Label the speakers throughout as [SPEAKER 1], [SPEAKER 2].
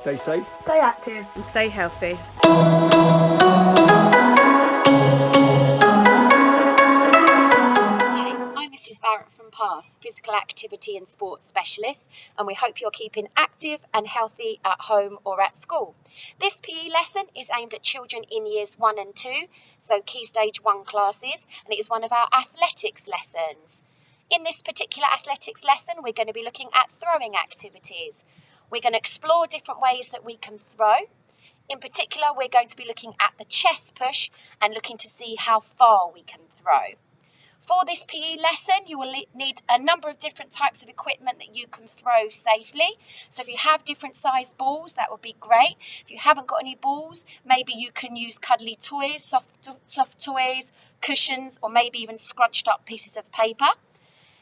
[SPEAKER 1] Stay safe.
[SPEAKER 2] Stay active.
[SPEAKER 3] And stay healthy.
[SPEAKER 4] I'm Mrs. Barrett from PASS, Physical Activity and Sports Specialist, and we hope you're keeping active and healthy at home or at school. This PE lesson is aimed at children in years 1 and 2, so Key Stage 1 classes, and it is one of our athletics lessons. In this particular athletics lesson, we're going to be looking at throwing activities. We're going to explore different ways that we can throw. In particular, we're going to be looking at the chest push and looking to see how far we can throw. For this PE lesson, you will need a number of different types of equipment that you can throw safely. So if you have different size balls, that would be great. If you haven't got any balls, maybe you can use cuddly toys, soft toys, cushions, or maybe even scrunched up pieces of paper.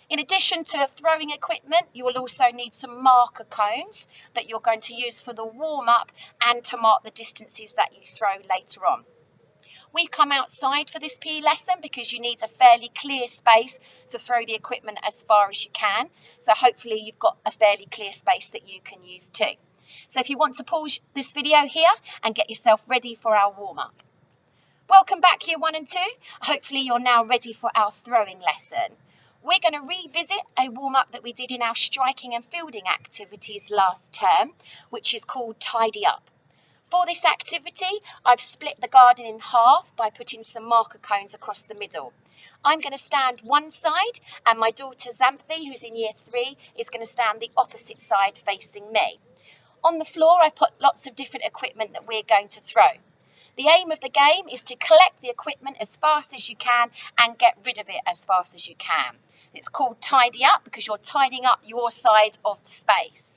[SPEAKER 4] In addition to throwing equipment, you will also need some marker cones that you're going to use for the warm-up and to mark the distances that you throw later on. We come outside for this PE lesson because you need a fairly clear space to throw the equipment as far as you can. So hopefully you've got a fairly clear space that you can use too. So if you want to pause this video here and get yourself ready for our warm-up. Welcome back year 1 and 2. Hopefully you're now ready for our throwing lesson. We're going to revisit a warm-up that we did in our striking and fielding activities last term, which is called Tidy Up. For this activity, I've split the garden in half by putting some marker cones across the middle. I'm going to stand one side and my daughter Xanthi, who's in year 3, is going to stand the opposite side facing me. On the floor, I put lots of different equipment that we're going to throw. The aim of the game is to collect the equipment as fast as you can and get rid of it as fast as you can. It's called Tidy Up because you're tidying up your side of the space.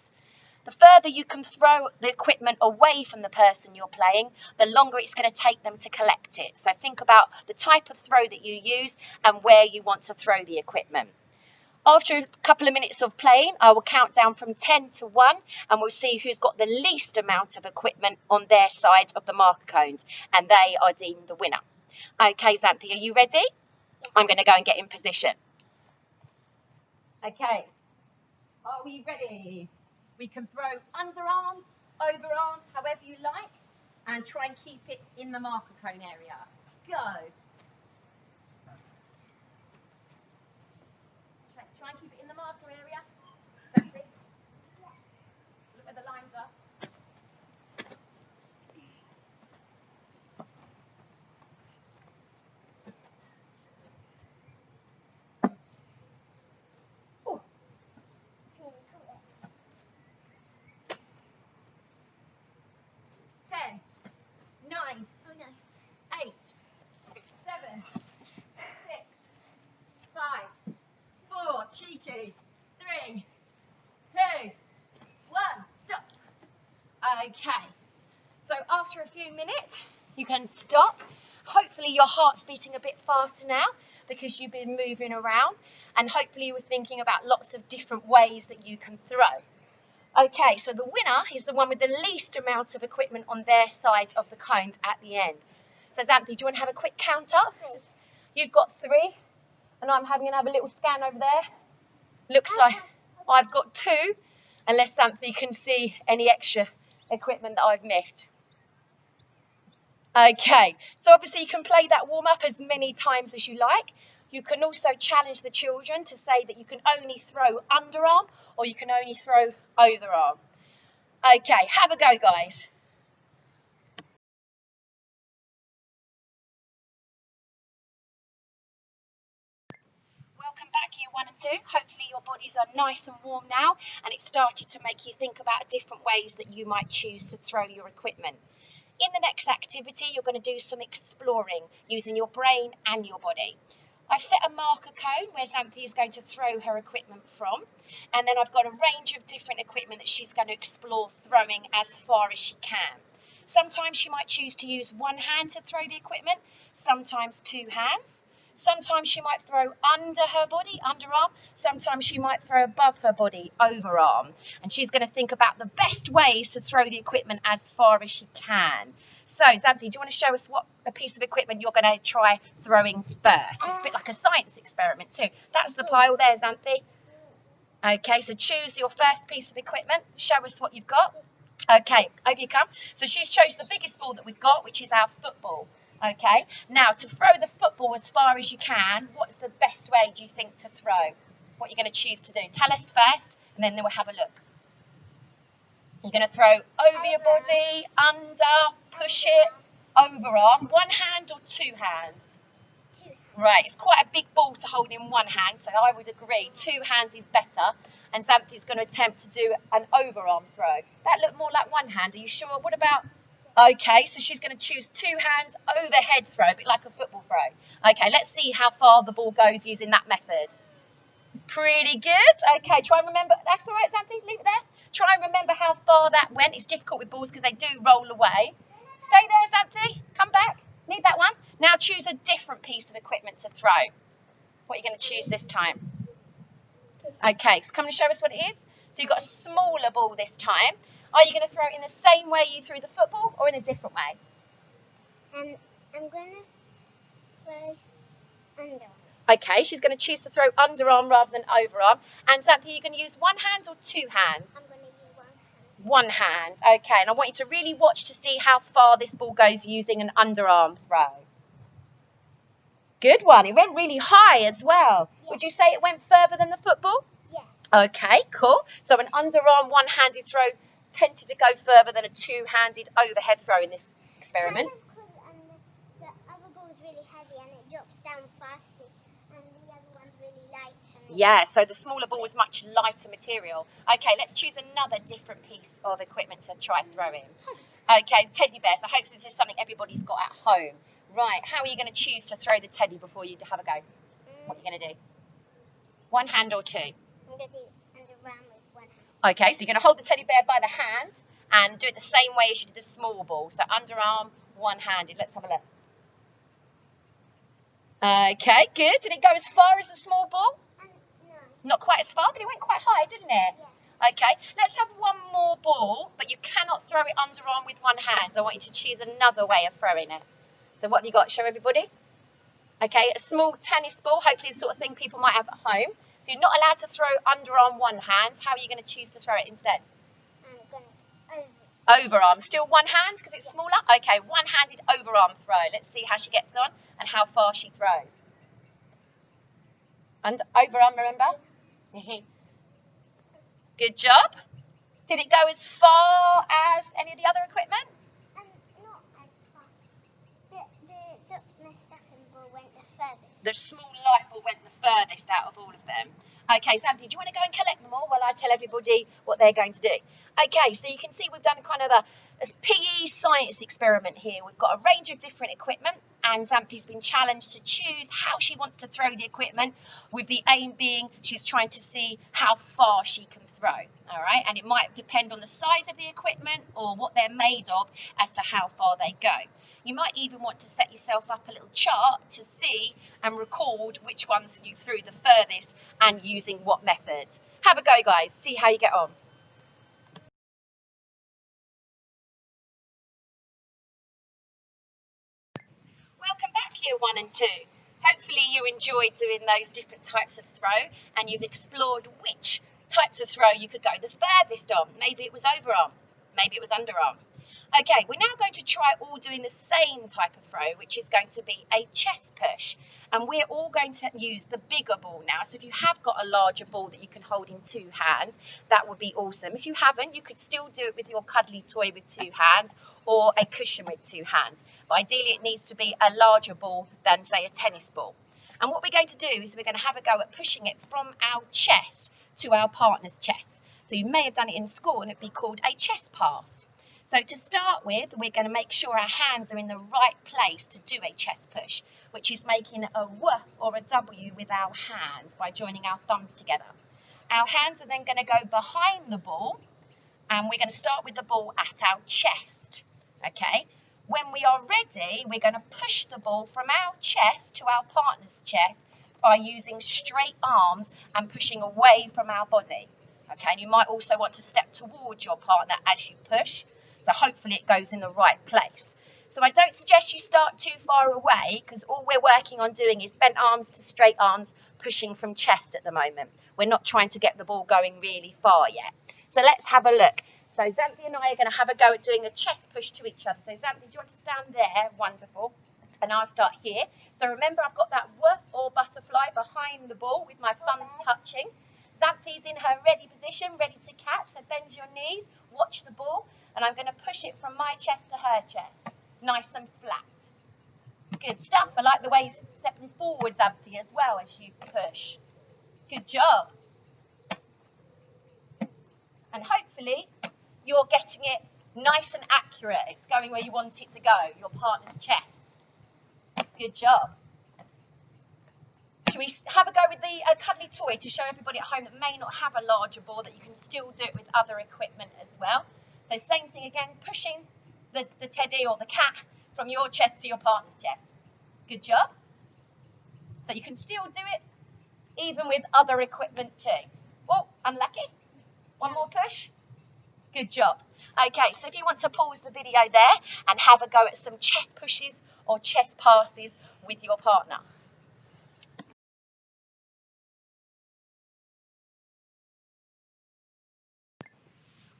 [SPEAKER 4] The further you can throw the equipment away from the person you're playing, the longer it's going to take them to collect it. So think about the type of throw that you use and where you want to throw the equipment. After a couple of minutes of playing, I will count down from 10 to 1 and we'll see who's got the least amount of equipment on their side of the marker cones, and they are deemed the winner. Okay, Xanthi, are you ready? I'm going to go and get in position. Okay, are we ready? We can throw underarm, overarm, however you like, and try and keep it in the marker cone area. Go. Try and keep it in the marker area. That's it. Look where the lines are. Oh. 10, 9, 8, 7, 6, 5, 4, cheeky, 3, 2, 1, stop. Okay, so after a few minutes, you can stop. Hopefully your heart's beating a bit faster now because you've been moving around, and hopefully you were thinking about lots of different ways that you can throw. Okay, so the winner is the one with the least amount of equipment on their side of the cones at the end. So Xanthi, do you want to have a quick count up? You've got 3, and I'm going to have a little scan over there. Looks like I've got 2, unless Xanthi can see any extra equipment that I've missed. Okay, so obviously you can play that warm-up as many times as you like. You can also challenge the children to say that you can only throw underarm or you can only throw overarm. Okay, have a go, guys. Welcome back, year 1 and 2. Hopefully your bodies are nice and warm now, and it's started to make you think about different ways that you might choose to throw your equipment. In the next activity, you're going to do some exploring using your brain and your body. I've set a marker cone where Xanthi is going to throw her equipment from, and then I've got a range of different equipment that she's going to explore throwing as far as she can. Sometimes she might choose to use one hand to throw the equipment, sometimes 2 hands. Sometimes she might throw under her body, underarm. Sometimes she might throw above her body, overarm. And she's going to think about the best ways to throw the equipment as far as she can. So, Xanthi, do you want to show us what a piece of equipment you're going to try throwing first? It's a bit like a science experiment too. That's the pile there, Xanthi. Okay, so choose your first piece of equipment. Show us what you've got. Okay, over you come. So she's chosen the biggest ball that we've got, which is our football. Okay, now to throw the football as far as you can, what's the best way do you think to throw? What you're going to choose to do? Tell us first, and then we'll have a look. You're going to throw over your body, under, push it, overarm. One hand or two hands?
[SPEAKER 1] Two.
[SPEAKER 4] Right, it's quite a big ball to hold in one hand, so I would agree. Two hands is better. And Xanthi's going to attempt to do an overarm throw. That looked more like one hand. Are you sure? What about... Okay, so she's going to choose two hands overhead throw, a bit like a football throw. Okay, let's see how far the ball goes using that method. Pretty good. Okay, try and remember. That's all right, Xanthi, leave it there. Try and remember how far that went. It's difficult with balls because they do roll away. Stay there, Xanthi. Come back. Leave that one. Now choose a different piece of equipment to throw. What are you going to choose this time? Okay, so come and show us what it is. So you've got a smaller ball this time. Are you going to throw it in the same way you threw the football or in a different way?
[SPEAKER 1] I'm going to throw under.
[SPEAKER 4] Okay, she's going to choose to throw underarm rather than overarm. And Xanthi, you're going to use one hand or two hands?
[SPEAKER 1] I'm going to use one hand.
[SPEAKER 4] One hand, okay. And I want you to really watch to see how far this ball goes using an underarm throw. Good one. It went really high as well.
[SPEAKER 1] Yeah.
[SPEAKER 4] Would you say it went further than the football?
[SPEAKER 1] Yeah.
[SPEAKER 4] Okay, cool. So an underarm one-handed throw tended to go further than a two-handed overhead throw in this experiment.
[SPEAKER 1] Because the other ball is really heavy and it drops down fastly, and the other one's really light.
[SPEAKER 4] Yeah, so the smaller ball was much lighter material. Okay, let's choose another different piece of equipment to try throwing. Okay, teddy bear. So hopefully this is something everybody's got at home. Right, how are you going to choose to throw the teddy before you have a go? What are you going to do? One hand or two?
[SPEAKER 1] I'm going to do underarm with one hand.
[SPEAKER 4] Okay, so you're going to hold the teddy bear by the hand and do it the same way as you did the small ball. So underarm, one-handed. Let's have a look. Okay, good. Did it go as far as the small ball?
[SPEAKER 1] No.
[SPEAKER 4] Not quite as far, but it went quite high, didn't it?
[SPEAKER 1] Yeah.
[SPEAKER 4] Okay, let's have one more ball, but you cannot throw it underarm with one hand. So I want you to choose another way of throwing it. So what have you got? Show everybody. Okay, a small tennis ball, hopefully the sort of thing people might have at home. So you're not allowed to throw underarm one hand. How are you going to choose to throw it instead?
[SPEAKER 1] I'm going to
[SPEAKER 4] Overarm. Still one hand because it's smaller? Okay, one-handed overarm throw. Let's see how she gets on and how far she throws. And overarm, remember? Good job. Did it go as far as any of the other equipment?
[SPEAKER 1] not as far. The Miss Stephen ball went the furthest.
[SPEAKER 4] The small light ball went the furthest out of all of them. Okay, Xanthi, do you want to go and collect them all while I tell everybody what they're going to do? Okay, so you can see we've done kind of a PE science experiment here. We've got a range of different equipment, and Xanthi's been challenged to choose how she wants to throw the equipment, with the aim being she's trying to see how far she can throw. All right, and it might depend on the size of the equipment or what they're made of as to how far they go. You might even want to set yourself up a little chart to see and record which ones you threw the furthest and using what method. Have a go, guys. See how you get on. Welcome back, Year 1 and 2. Hopefully you enjoyed doing those different types of throw and you've explored which types of throw you could go the furthest on. Maybe it was overarm, maybe it was underarm. Okay, we're now going to try all doing the same type of throw, which is going to be a chest push. And we're all going to use the bigger ball now. So if you have got a larger ball that you can hold in two hands, that would be awesome. If you haven't, you could still do it with your cuddly toy with two hands or a cushion with two hands. But ideally, it needs to be a larger ball than, say, a tennis ball. And what we're going to do is we're going to have a go at pushing it from our chest to our partner's chest. So you may have done it in school and it'd be called a chest pass. So to start with, we're going to make sure our hands are in the right place to do a chest push, which is making a W or a W with our hands by joining our thumbs together. Our hands are then going to go behind the ball, and we're going to start with the ball at our chest. Okay? When we are ready, we're going to push the ball from our chest to our partner's chest by using straight arms and pushing away from our body. Okay? And you might also want to step towards your partner as you push. So hopefully it goes in the right place. So I don't suggest you start too far away because all we're working on doing is bent arms to straight arms, pushing from chest at the moment. We're not trying to get the ball going really far yet. So let's have a look. So Xanthi and I are going to have a go at doing a chest push to each other. So Xanthi, do you want to stand there? Wonderful. And I'll start here. So remember, I've got that W or butterfly behind the ball with my thumbs touching. Xanthi's in her ready position, ready to catch. So bend your knees, watch the ball, and I'm going to push it from my chest to her chest. Nice and flat. Good stuff. I like the way you're stepping forward, Xanthi, as well as you push. Good job. And hopefully you're getting it nice and accurate. It's going where you want it to go, your partner's chest. Good job. Should we have a go with the cuddly toy to show everybody at home that may not have a larger ball, that you can still do it with other equipment as well? So same thing again, pushing the teddy or the cat from your chest to your partner's chest. Good job. So you can still do it even with other equipment too. Oh, unlucky. One more push. Good job. Okay, so if you want to pause the video there and have a go at some chest pushes or chest passes with your partner.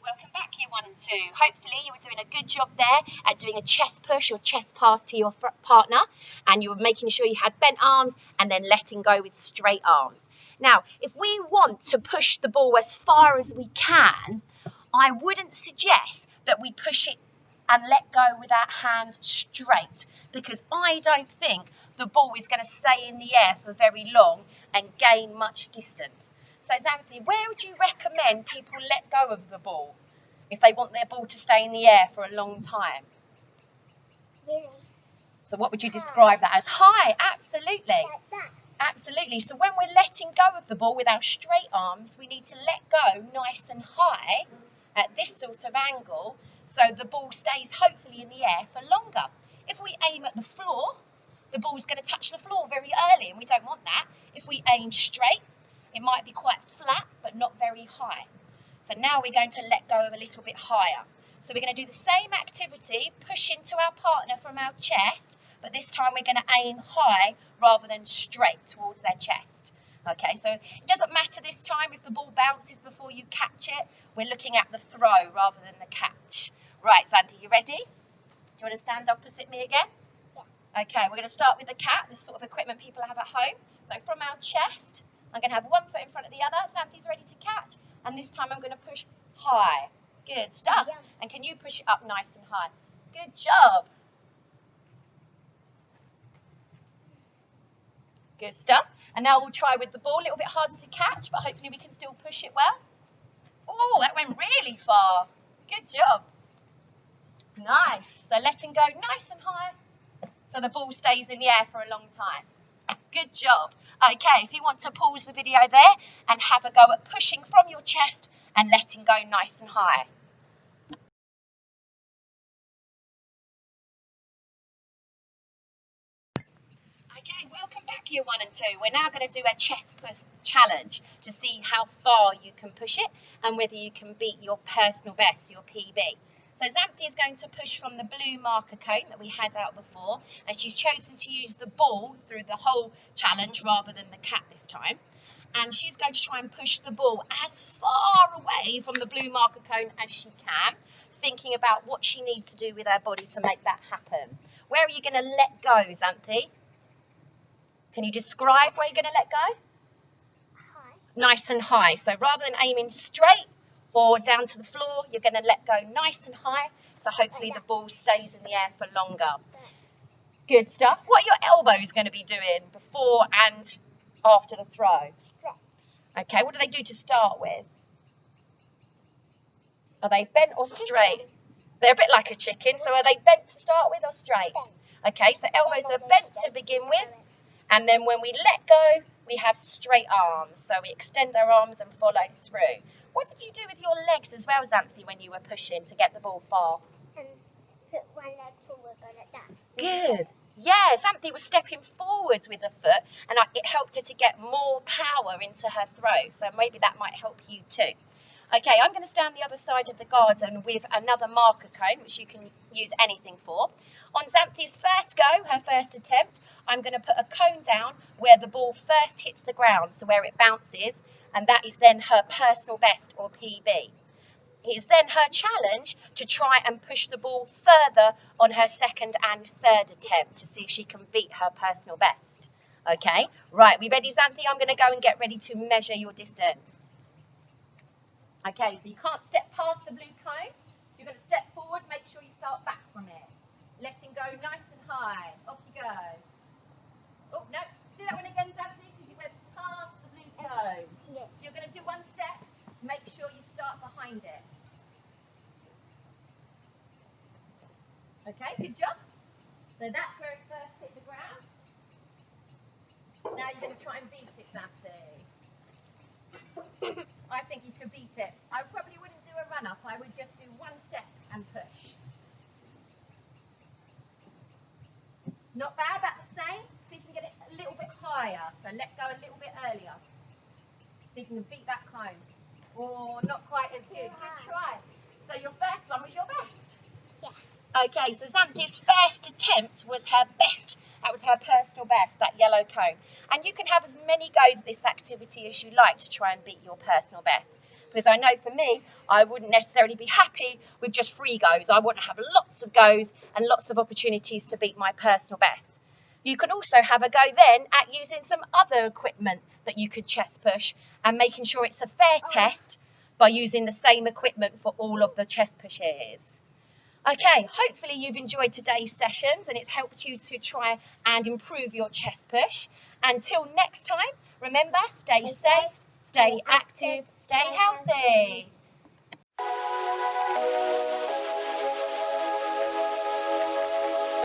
[SPEAKER 4] Welcome back, year 1 and 2. Hopefully you were doing a good job there at doing a chest push or chest pass to your partner, and you were making sure you had bent arms and then letting go with straight arms. Now, if we want to push the ball as far as we can, I wouldn't suggest that we push it and let go with our hands straight, because I don't think the ball is going to stay in the air for very long and gain much distance. So Xanthi, where would you recommend people let go of the ball if they want their ball to stay in the air for a long time?
[SPEAKER 1] Really?
[SPEAKER 4] So what would you describe that as? High, absolutely.
[SPEAKER 1] Like that.
[SPEAKER 4] Absolutely. So when we're letting go of the ball with our straight arms, we need to let go nice and high at this sort of angle, so the ball stays hopefully in the air for longer. If we aim at the floor, the ball's going to touch the floor very early, and we don't want that. If we aim straight, it might be quite flat, but not very high. So now we're going to let go of a little bit higher. So we're going to do the same activity, push into our partner from our chest, but this time we're going to aim high rather than straight towards their chest. Okay, so it doesn't matter this time if the ball bounces before you catch it. We're looking at the throw rather than the catch. Right, Xanthi, you ready? Do you want to stand opposite me again?
[SPEAKER 1] Yeah.
[SPEAKER 4] Okay, we're going to start with the cat, the sort of equipment people have at home. So from our chest, I'm going to have one foot in front of the other. Xanthi's ready to catch. And this time I'm going to push high. Good stuff.
[SPEAKER 1] Yeah.
[SPEAKER 4] And can you push it up nice and high? Good job. Good stuff. And now we'll try with the ball. A little bit harder to catch, but hopefully we can still push it well. Oh, that went really far. Good job. Nice. So letting go nice and high so the ball stays in the air for a long time. Good job. Okay, if you want to pause the video there and have a go at pushing from your chest and letting go nice and high. Okay, welcome back, year 1 and 2. We're now going to do a chest push challenge to see how far you can push it and whether you can beat your personal best, your PB. So Xanthi is going to push from the blue marker cone that we had out before, and she's chosen to use the ball through the whole challenge rather than the cat this time. And she's going to try and push the ball as far away from the blue marker cone as she can, thinking about what she needs to do with her body to make that happen. Where are you going to let go, Xanthi? Can you describe where you're going to let go?
[SPEAKER 1] High.
[SPEAKER 4] Nice and high. So rather than aiming straight or down to the floor, you're going to let go nice and high, so hopefully the ball stays in the air for longer. Good stuff. What are your elbows going to be doing before and after the throw? Okay, what do they do to start with? Are they bent or straight? They're a bit like a chicken, so are they bent to start with or straight? Okay, so elbows are bent to begin with, and then when we let go, we have straight arms, so we extend our arms and follow through. What did you do with your legs as well, Xanthi, when you were pushing to get the ball far?
[SPEAKER 1] And put one leg forward like that.
[SPEAKER 4] Good. Yeah, Xanthi was stepping forwards with her foot, and it helped her to get more power into her throw, so maybe that might help you too. Okay, I'm going to stand the other side of the garden with another marker cone, which you can use anything for. On Xanthi's first go, her first attempt, I'm going to put a cone down where the ball first hits the ground, so where it bounces, and that is then her personal best or PB. It's then her challenge to try and push the ball further on her second and third attempt to see if she can beat her personal best. Okay, right, we ready, Xanthi? I'm going to go and get ready to measure your distance. Okay, so you can't step past the blue cone. You're going to step forward, make sure you start back from it. Letting go nice and high. Off you go. Oh, no, do that one again, Xanthi, because you went past the blue cone.
[SPEAKER 1] Yeah.
[SPEAKER 4] You're going to do one step, make sure you start behind it. Okay, good job. So that's where it first hit the ground. Now you're going to try and beat it, Xanthi. I think you could beat it. I probably wouldn't do a run-up. I would just do one step and push. Not bad, about the same. See if you can get it a little bit higher. So let go a little bit earlier. See if you can beat that cone. Or not quite as good. Good try. So your first one was your best.
[SPEAKER 1] Yeah.
[SPEAKER 4] Okay, so Xanthi's first attempt was her best. That was her personal best, that yellow cone. And you can have as many goes at this activity as you like to try and beat your personal best. Because I know for me, I wouldn't necessarily be happy with just 3 goes. I want to have lots of goes and lots of opportunities to beat my personal best. You can also have a go then at using some other equipment that you could chest push and making sure it's a fair test by using the same equipment for all of the chest pushes. Okay, hopefully you've enjoyed today's sessions and it's helped you to try and improve your chest push. Until next time, remember, stay safe, stay active, stay healthy.